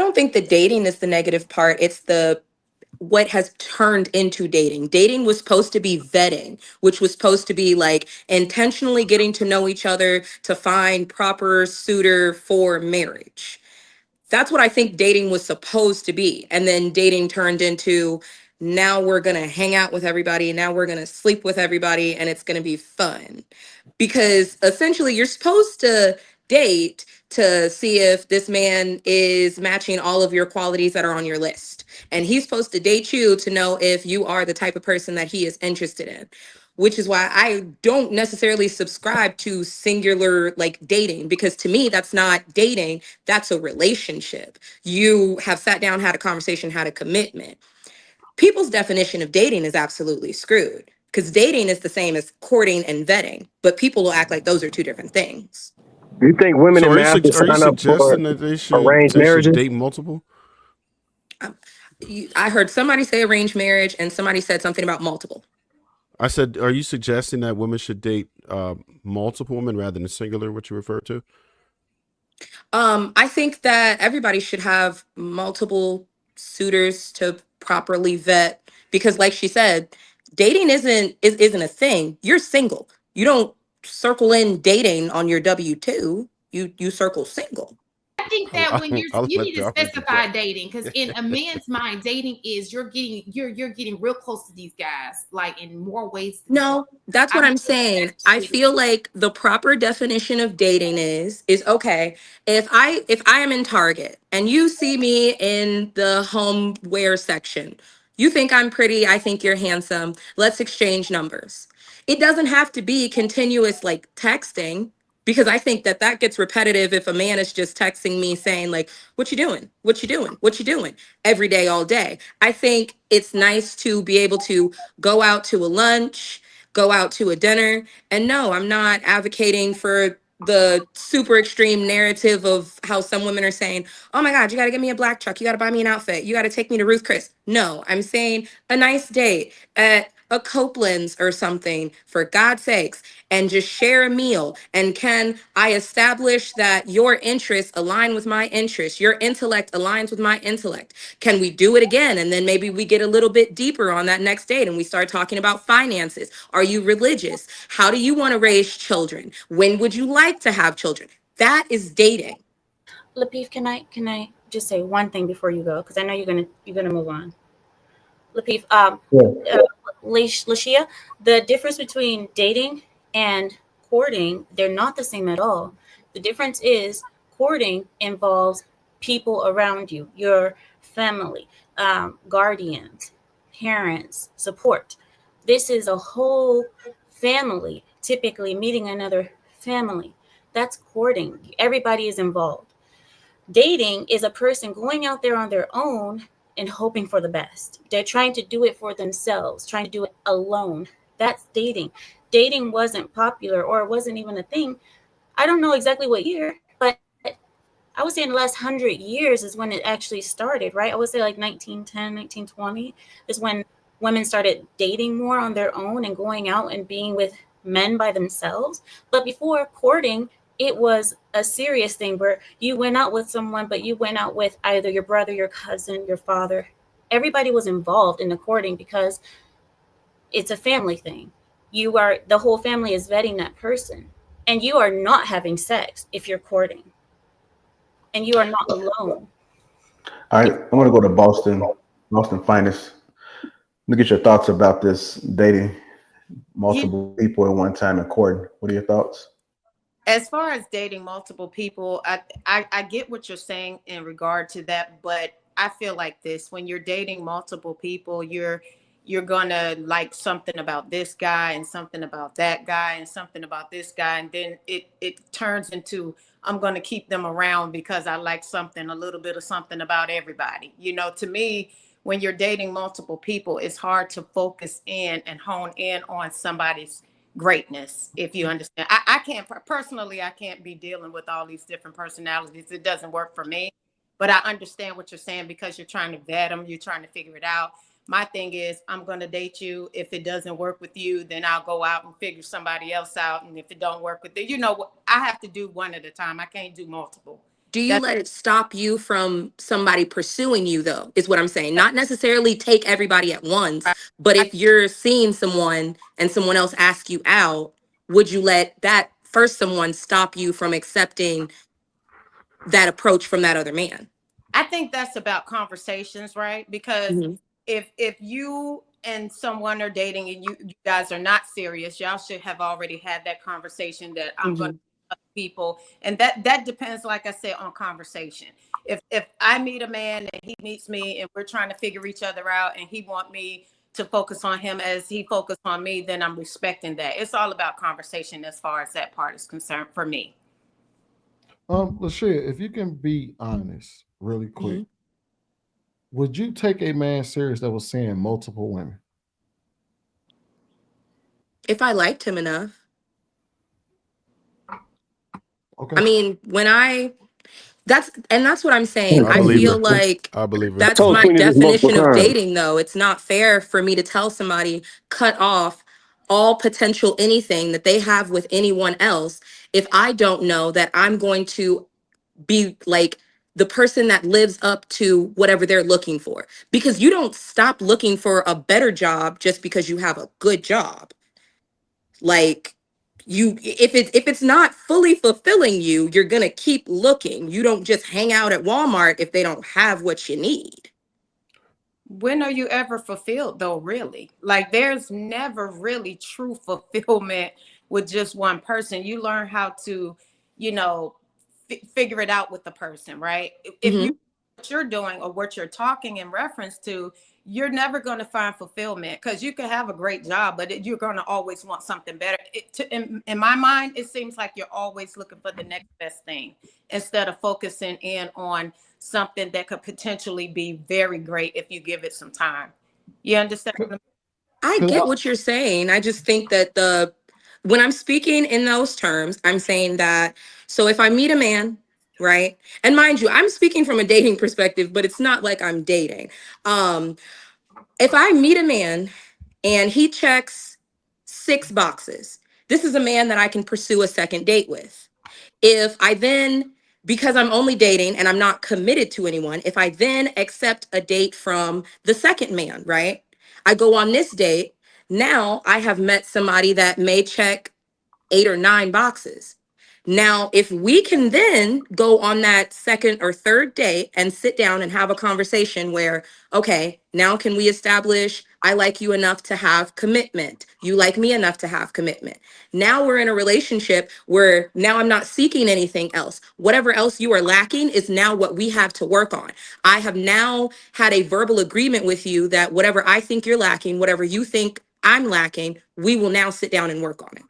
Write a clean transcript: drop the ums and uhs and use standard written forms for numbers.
don't think the dating is the negative part. It's the what has turned into dating. Dating was supposed to be vetting, which was supposed to be like intentionally getting to know each other to find proper suitor for marriage. That's what I think dating was supposed to be. And then dating turned into now we're going to hang out with everybody. Now we're going to sleep with everybody and it's going to be fun. Because essentially, you're supposed to date to see if this man is matching all of your qualities that are on your list. And he's supposed to date you to know if you are the type of person that he is interested in, which is why I don't necessarily subscribe to singular like dating, because to me, that's not dating, that's a relationship. You have sat down, had a conversation, had a commitment. People's definition of dating is absolutely screwed because dating is the same as courting and vetting, but people will act like those are two different things. Do you think women So in math should are you sign up for suggesting that arranged they should marriages? date multiple? Um, I heard somebody say arranged marriage and somebody said something about multiple. I said, are you suggesting that women should date multiple women rather than singular, what you refer to? I think that everybody should have multiple suitors to properly vet because, like she said, dating isn't a thing. You're single. You don't circle in dating on your W-2. You circle single. I think that when I'll you let need to y'all specify interject. dating, because in a man's mind, dating is you're getting real close to these guys, like in more ways than one. No, that's I what don't I'm think saying. that's I dating. feel like the proper definition of dating is okay. If I am in Target and you see me in the homeware section, you think I'm pretty, I think you're handsome. Let's exchange numbers. It doesn't have to be continuous like texting because I think that that gets repetitive if a man is just texting me saying like, "What you doing? What you doing? What you doing?" every day all day. I think it's nice to be able to go out to a lunch, go out to a dinner. And no, I'm not advocating for the super extreme narrative of how some women are saying, oh my God, you got to get me a black truck. You got to buy me an outfit. You got to take me to Ruth Chris. No, I'm saying a nice date at a Copeland's or something, for God's sakes, and just share a meal. And can I establish that your interests align with my interests? Your intellect aligns with my intellect. Can we do it again? And then maybe we get a little bit deeper on that next date and we start talking about finances. Are you religious? How do you want to raise children? When would you like to have children? That is dating. Lapeef, can I just say one thing before you go? Because I know you're gonna move on. Lapeef, Yeah. uh, Lashia, the difference between dating and courting, they're not the same at all. The difference is courting involves people around you, your family, guardians, parents, support. This is a whole family, typically meeting another family. That's courting. Everybody is involved. Dating is a person going out there on their own and hoping for the best. They're trying to do it for themselves, trying to do it alone. That's dating. Dating wasn't popular or it wasn't even a thing. I don't know exactly what year, but I would say in the last 100 years is when it actually started, right? I would say like 1910, 1920 is when women started dating more on their own and going out and being with men by themselves. But before courting, it was a serious thing where you went out with someone, but you went out with either your brother, your cousin, your father. Everybody was involved in the courting because it's a family thing. The whole family is vetting that person. And you are not having sex if you're courting. And you are not alone. All right, I want to go to Boston, Boston finest. Look at your thoughts about this dating You, multiple people at one time and courting. What are your thoughts? as far as dating multiple people, I get what you're saying in regard to that, but I feel like this: when you're dating multiple people, you're gonna like something about this guy and something about that guy and something about this guy, and then it turns into I'm gonna keep them around because I like something, a little bit of something about everybody. To me, when you're dating multiple people, it's hard to focus in and hone in on somebody's greatness, if you understand. I can't personally, I can't be dealing with all these different personalities. It doesn't work for me. But I understand what you're saying because you're trying to vet them, you're trying to figure it out. My thing is, I'm going to date you. If it doesn't work with you, then I'll go out and figure somebody else out. And if it don't work with you, I have to do one at a time. I can't do multiple. Do you That let it stop you from somebody pursuing you, though, is what I'm saying? Not necessarily take everybody at once, but I, if you're seeing someone and someone else asks you out, would you let that first someone stop you from accepting that approach from that other man? I think that's about conversations, right? Because Mhm. if you and someone are dating and you guys are not serious, y'all should have already had that conversation that I'm going to Mhm. people, and that depends, like I said, on conversation. If I meet a man and he meets me and we're trying to figure each other out and he want me to focus on him as he focused on me, then I'm respecting that. It's all about conversation as far as that part is concerned for me. Lashia, if you can be honest, really quick, Mhm. would you take a man serious that was seeing multiple women? If I liked him enough. Okay. I mean, that's what I'm saying. I I I told believe you feel her. this. like I believe I her. that's told my Queenie this multiple definition of times. dating, though. It's not fair for me to tell somebody cut off all potential anything that they have with anyone else if I don't know that I'm going to be like the person that lives up to whatever they're looking for. Because you don't stop looking for a better job just because you have a good job. Like, you, if it's not fully fulfilling you, you're gonna keep looking. You don't just hang out at Walmart if they don't have what you need. When are you ever fulfilled though, really? Like there's never really true fulfillment with just one person. You learn how to, you know, figure it out with the person, right? If you Hmm. what you're doing or what you're talking in reference to, you're never going to find fulfillment because you can have a great job, but you're going to always want something better. In my mind, it seems like you're always looking for the next best thing instead of focusing in on something that could potentially be very great if you give it some time. You understand? I Because get what you're saying. I just think that when I'm speaking in those terms, I'm saying that, so if I meet a man, right? And mind you, I'm speaking from a dating perspective, but it's not like I'm dating. Um, if I meet a man and he checks 6 boxes, this is a man that I can pursue a second date with. If I then, because I'm only dating and I'm not committed to anyone, if I then accept a date from the second man, right? I go on this date. Now I have met somebody that may check 8 or 9 boxes. Now, if we can then go on that second or third date and sit down and have a conversation where, okay, now can we establish I like you enough to have commitment? You like me enough to have commitment. Now we're in a relationship where now I'm not seeking anything else. Whatever else you are lacking is now what we have to work on. I have now had a verbal agreement with you that whatever I think you're lacking, whatever you think I'm lacking, we will now sit down and work on it.